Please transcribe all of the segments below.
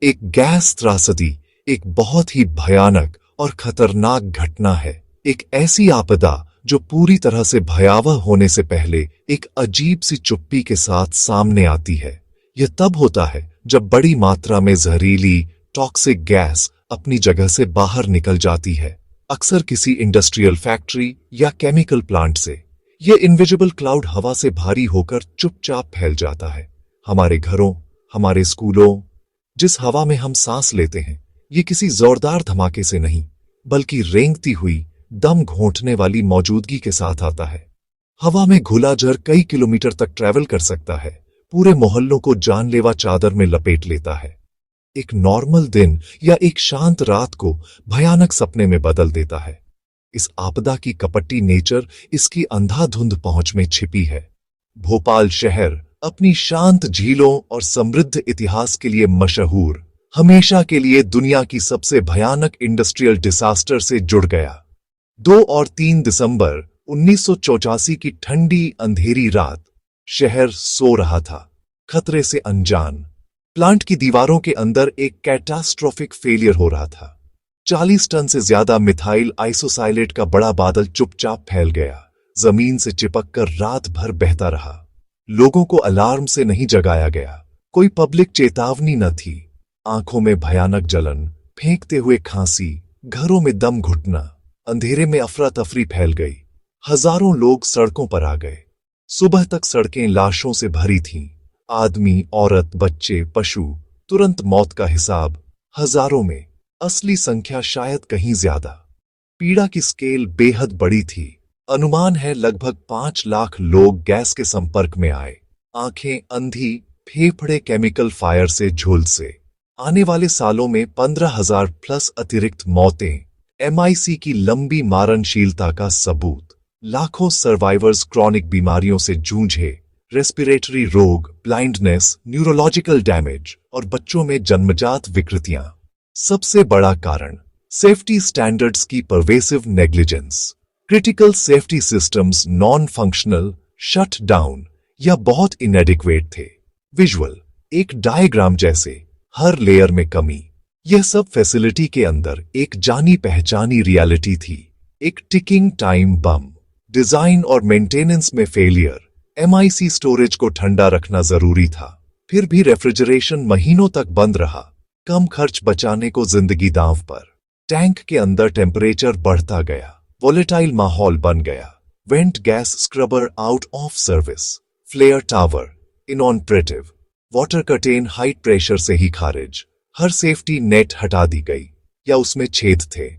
एक गैस त्रासदी एक बहुत ही भयानक और खतरनाक घटना है। एक ऐसी आपदा जो पूरी तरह से भयावह होने से पहले एक अजीब सी चुप्पी के साथ सामने आती है। यह तब होता है जब बड़ी मात्रा में जहरीली टॉक्सिक गैस अपनी जगह से बाहर निकल जाती है, अक्सर किसी इंडस्ट्रियल फैक्ट्री या केमिकल प्लांट से। यह इनविजिबल क्लाउड हवा से भारी होकर चुपचाप फैल जाता है। हमारे घरों, हमारे स्कूलों, जिस हवा में हम सांस लेते हैं, ये किसी जोरदार धमाके से नहीं, बल्कि रेंगती हुई, दम घोंटने वाली मौजूदगी के साथ आता है। हवा में घुला जहर कई किलोमीटर तक ट्रैवल कर सकता है, पूरे मोहल्लों को जानलेवा चादर में लपेट लेता है। एक नॉर्मल दिन या एक शांत रात को भयानक सपने में बदल देता है। इस आपदा की कपटी नेचर इसकी अंधाधुंध पहुंच में छिपी है। भोपाल शहर अपनी शांत झीलों और समृद्ध इतिहास के लिए मशहूर, हमेशा के लिए दुनिया की सबसे भयानक इंडस्ट्रियल डिसास्टर से जुड़ गया। 2 और 3 दिसंबर 1984 की ठंडी अंधेरी रात, शहर सो रहा था, खतरे से अनजान। प्लांट की दीवारों के अंदर एक कैटास्ट्रोफिक फेलियर हो रहा था। 40 टन से ज्यादा मिथाइल आइसोसाइलेट का बड़ा बादल चुपचाप फैल गया, जमीन से चिपककर रात भर बहता रहा। लोगों को अलार्म से नहीं जगाया गया, कोई पब्लिक चेतावनी न थी। आंखों में भयानक जलन, फेंकते हुए खांसी, घरों में दम घुटना, अंधेरे में अफरा तफरी फैल गई। हजारों लोग सड़कों पर आ गए। सुबह तक सड़कें लाशों से भरी थीं। आदमी, औरत, बच्चे, पशु, तुरंत मौत का हिसाब हजारों में, असली संख्या शायद कहीं ज्यादा। पीड़ा की स्केल बेहद बड़ी थी। अनुमान है लगभग 5 लाख लोग गैस के संपर्क में आए। आंखें अंधी, फेफड़े केमिकल फायर से झुलसे। आने वाले सालों में 15,000 प्लस अतिरिक्त मौतें, MIC की लंबी मारणशीलता का सबूत। लाखों सर्वाइवर्स क्रॉनिक बीमारियों से जूझे, रेस्पिरेटरी रोग, ब्लाइंडनेस, न्यूरोलॉजिकल डैमेज और बच्चों में जन्मजात विकृतियां। सबसे बड़ा कारण सेफ्टी स्टैंडर्ड्स की pervasive negligence. Critical safety systems non functional, shut down या बहुत इनएडिक्वेट थे। विजुअल एक डायग्राम जैसे, हर लेयर में कमी। यह सब फैसिलिटी के अंदर एक जानी पहचानी रियलिटी थी, एक टिकिंग टाइम बम। डिजाइन और मेंटेनेंस में फेलियर। MIC स्टोरेज को ठंडा रखना जरूरी था, फिर भी रेफ्रिजरेशन महीनों तक बंद रहा। कम खर्च बचाने को जिंदगी दांव पर। टैंक के अंदर टेम्परेचर बढ़ता गया, वोलेटाइल माहौल बन गया। Vent gas scrubber out of service. Flare tower inoperative. Water curtain high pressure से ही खारिज। हर सेफ्टी नेट हटा दी गई या उसमें छेद थे।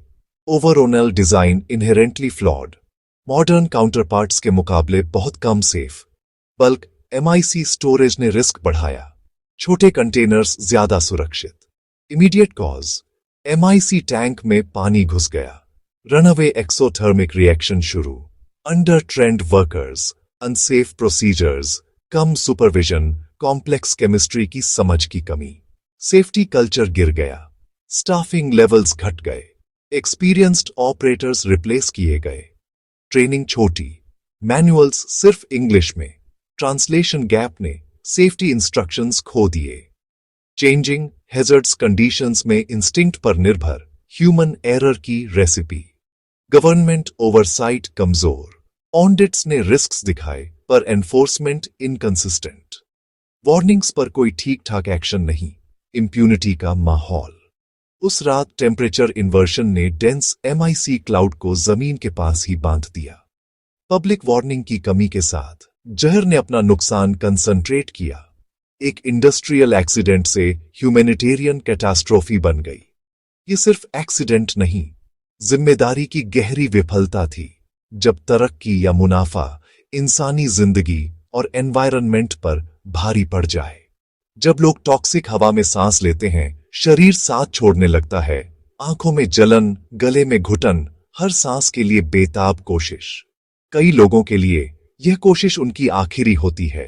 Overall design inherently flawed. Modern counterparts के मुकाबले बहुत कम सेफ। बल्क MIC स्टोरेज ने रिस्क बढ़ाया, छोटे कंटेनर्स ज्यादा सुरक्षित। इमीडिएट कॉज MIC टैंक में पानी घुस गया। रनअवे एक्सोथर्मिक रिएक्शन शुरू। Under trained workers, unsafe procedures, कम सुपरविजन, कॉम्प्लेक्स केमिस्ट्री की समझ की कमी। सेफ्टी कल्चर गिर गया। स्टाफिंग लेवल्स घट गए। एक्सपीरियंस्ड ऑपरेटर्स रिप्लेस किए गए। ट्रेनिंग छोटी, मैनुअल्स सिर्फ इंग्लिश में। ट्रांसलेशन गैप ने सेफ्टी इंस्ट्रक्शंस खो दिए। चेंजिंग हैजर्ड्स कंडीशंस में इंस्टिंक्ट पर निर्भर ह्यूमन एरर की रेसिपी। गवर्नमेंट ओवरसाइट कमजोर। ऑडिट्स ने रिस्क्स दिखाए पर एनफोर्समेंट इनकंसिस्टेंट। वार्निंग्स पर कोई ठीक ठाक एक्शन नहीं। इम्प्यूनिटी का माहौल। उस रात टेम्परेचर इन्वर्शन ने डेंस MIC क्लाउड को जमीन के पास ही बांध दिया। पब्लिक वार्निंग की कमी के साथ जहर ने अपना नुकसान कंसंट्रेट किया। एक इंडस्ट्रियल एक्सीडेंट से ह्यूमैनिटेरियन कैटास्ट्रोफी बन गई। ये सिर्फ एक्सीडेंट नहीं, जिम्मेदारी की गहरी विफलता थी। जब तरक्की या मुनाफा इंसानी जिंदगी और एनवायरनमेंट पर भारी पड़ जाए, जब लोग टॉक्सिक हवा में सांस लेते हैं, शरीर साथ छोड़ने लगता है। आंखों में जलन, गले में घुटन, हर सांस के लिए बेताब कोशिश। कई लोगों के लिए यह कोशिश उनकी आखिरी होती है।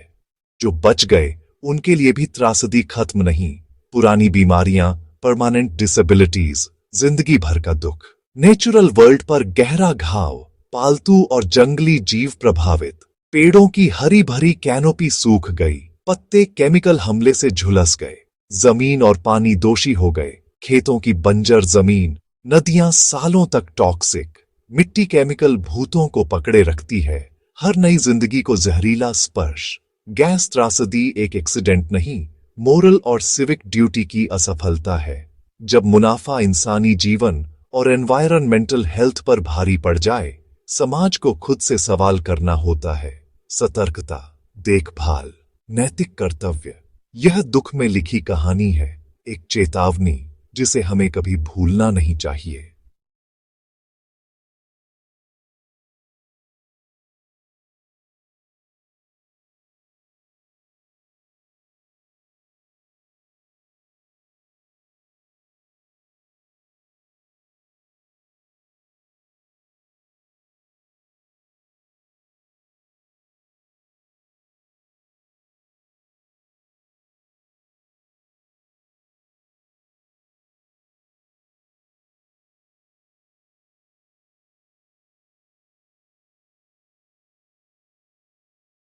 जो बच गए उनके लिए भी त्रासदी खत्म नहीं। पुरानी बीमारियां, परमानेंट डिसेबिलिटीज, जिंदगी भर का दुख। नेचुरल वर्ल्ड पर गहरा घाव। पालतू और जंगली जीव प्रभावित। पेड़ों की हरी भरी कैनोपी सूख गई। पत्ते केमिकल हमले से झुलस गए। जमीन और पानी दोषी हो गए, खेतों की बंजर जमीन, नदियां सालों तक टॉक्सिक, मिट्टी केमिकल भूतों को पकड़े रखती है, हर नई जिंदगी को जहरीला स्पर्श। गैस त्रासदी एक एक्सीडेंट नहीं, मोरल और सिविक ड्यूटी की असफलता है। जब मुनाफा इंसानी जीवन और एनवायरनमेंटल हेल्थ पर भारी पड़ जाए, समाज को खुद से सवाल करना होता है। सतर्कता, देखभाल, नैतिक कर्तव्य, यह दुख में लिखी कहानी है, एक चेतावनी जिसे हमें कभी भूलना नहीं चाहिए।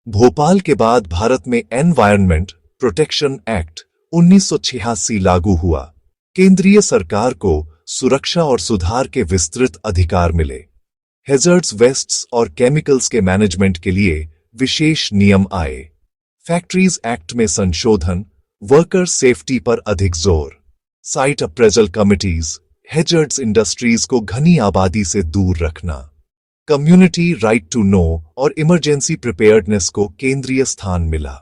भोपाल के बाद भारत में एनवायरनमेंट प्रोटेक्शन एक्ट 1986 लागू हुआ। केंद्रीय सरकार को सुरक्षा और सुधार के विस्तृत अधिकार मिले। हैजर्ड्स वेस्ट्स और केमिकल्स के मैनेजमेंट के लिए विशेष नियम आए। फैक्ट्रीज एक्ट में संशोधन, वर्कर सेफ्टी पर अधिक जोर। Site appraisal committees, hazards industries को घनी आबादी से दूर रखना। कम्युनिटी राइट टू नो और इमरजेंसी प्रिपेयर्डनेस को केंद्रीय स्थान मिला।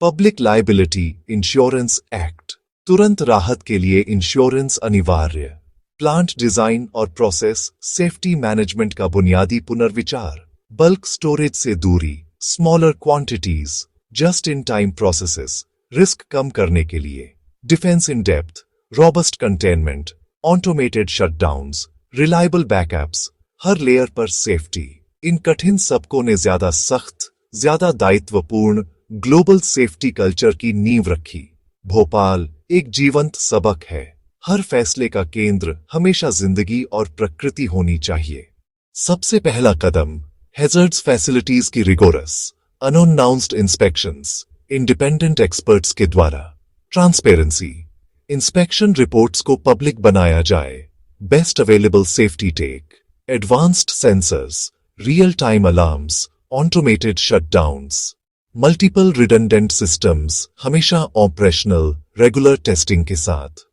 पब्लिक लायबिलिटी इंश्योरेंस एक्ट, तुरंत राहत के लिए इंश्योरेंस अनिवार्य। प्लांट डिजाइन और प्रोसेस सेफ्टी मैनेजमेंट का बुनियादी पुनर्विचार। बल्क स्टोरेज से दूरी, smaller quantities, just in time processes, risk कम करने के लिए। Defence in depth, robust containment, automated shutdowns, reliable backups, हर लेयर पर सेफ्टी। इन कठिन सबकों ने ज्यादा सख्त, ज्यादा दायित्वपूर्ण ग्लोबल सेफ्टी कल्चर की नींव रखी। भोपाल एक जीवंत सबक है, हर फैसले का केंद्र हमेशा जिंदगी और प्रकृति होनी चाहिए। सबसे पहला कदम, हैजर्ड्स फैसिलिटीज की rigorous unannounced inspections, independent experts के द्वारा। ट्रांसपेरेंसी, इंस्पेक्शन रिपोर्ट्स को पब्लिक बनाया जाए। Best available safety tech, advanced sensors, real time alarms, automated shutdowns, multiple redundant systems, हमेशा ऑपरेशनल, रेगुलर टेस्टिंग के साथ।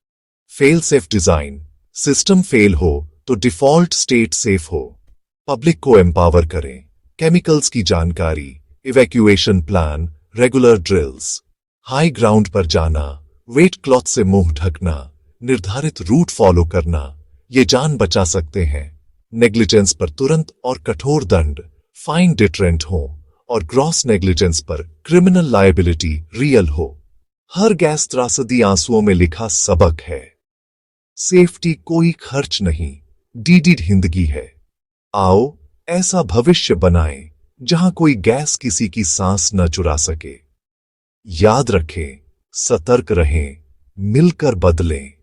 Fail safe design, system fail हो तो डिफॉल्ट स्टेट सेफ हो। पब्लिक को एम्पावर करें, केमिकल्स की जानकारी, evacuation plan, regular drills. High ground पर जाना, वेट क्लॉथ से मुंह ढकना, निर्धारित रूट फॉलो करना, ये जान बचा सकते हैं। नेग्लिजेंस पर तुरंत और कठोर दंड, फाइन डिटरेंट हो, और ग्रॉस नेग्लिजेंस पर क्रिमिनल लायबिलिटी रियल हो। हर गैस त्रासदी आंसुओं में लिखा सबक है। सेफ्टी कोई खर्च नहीं, डीडी जिंदगी है। आओ ऐसा भविष्य बनाएं जहां कोई गैस किसी की सांस न चुरा सके। याद रखें, सतर्क रहें, मिलकर बदलें।